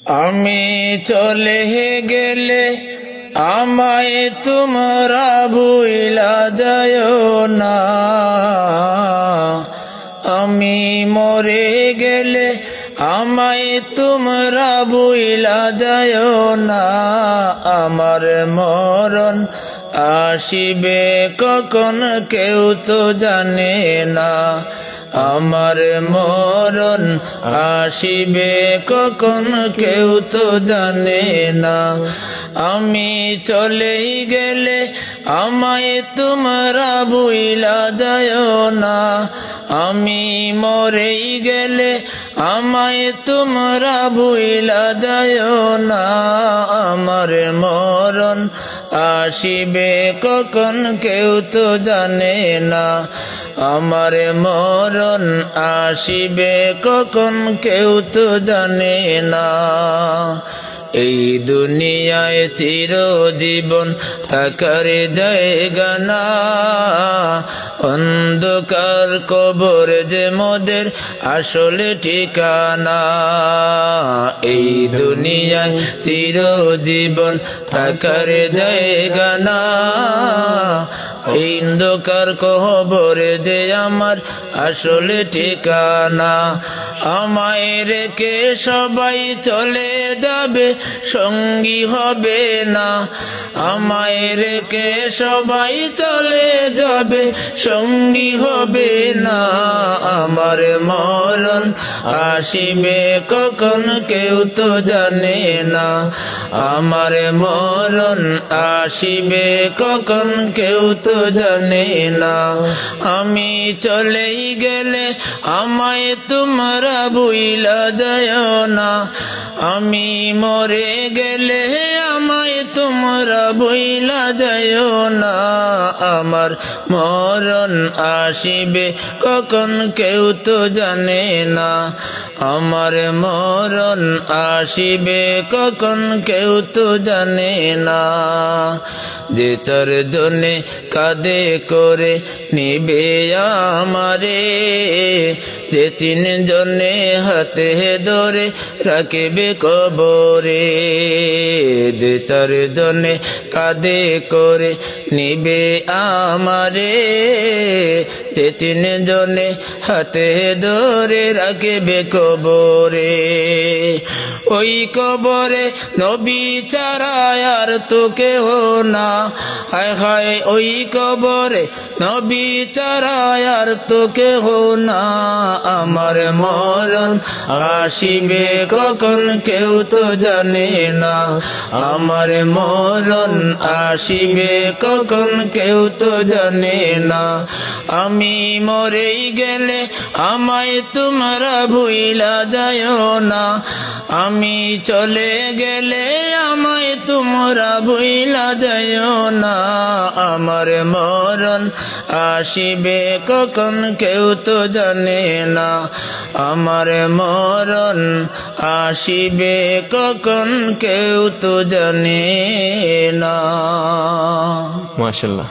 আমি চলে গেলে আমায় তোমরা ভুইলা যায়ও না, আমি মরে গেলে আমায় তোমরা ভুইলা যায়ও না। আমার মরণ আসিবে কখন কেউ তো জানে না, আমার মরণ আসিবে কখন কেউ তো জানে না। আমি চলেই গেলে আমায় তোমরা ভুইলা যায়ও না, আমি মরেই গেলে আমায় তোমরা ভুইলা যায়ও না। আমার মরণ আসিবে কখন কেউ তো জানে না, আমার মরণ আসিবে কখন কেউ তো জানে না। এই দুনিয়ায় চিরজীবন থাকার জায়গা না, অন্ধকার কবর যে মোদের আসলে ঠিকানা। এই দুনিয়ায় চিরজীবন থাকার জায়গা না, অন্ধকার কবরে যে আমার আসলে ঠিকানা। আমায় রেখে সবাই চলে যাবে, সঙ্গী হবে না, আমায় রেখে সবাই চলে যাবে, সঙ্গী হবে না। আমার মরণ আসিবে কখন কেউ তো জানে না, আমার মরণ আসিবে কখন কেউ তো জানে না। আমি চলেই গেলে আমায় তোমরা ভুইলা যায়ও না, আমি মরে গেলে আমায় তোমরা ভুইলা যায়ও না। আমার মরণ আসিবে কখন কেউ তো জানে না, আমার মরণ আসিবে কখন কেউ তো জানে না। যে তার জন্যে কাঁদে করে নিবে আমারে, যে তিন জনে হাতে ধরে রাখবে কবরে। যে তার জন্যে কাঁদে করে নিবে আমারে, যে তিন জনে হাতে ধরে রাখবে কবরে। ওই কবরে নবী ছাড়া আর তো কেহ না, হায় হায় ওই কবরে নবী ছাড়া আর তো কেহ না। আমার মরণ আসিবে কখন কেউ তো জানে না, আমার মরণ আসিবে কখন কেউ তো জানে না। আমি মরেই গেলে আমায় তোমরা ভুইলা যায়ও না, আমি চলে গেলে আমায় তোমরা ভুইলা যায়ও না। আমার মরণ আসিবে কখন কেউ তো জানে না, আমার মরণ আসিবে কখন কেউ তো জানে না। মাশাআল্লাহ।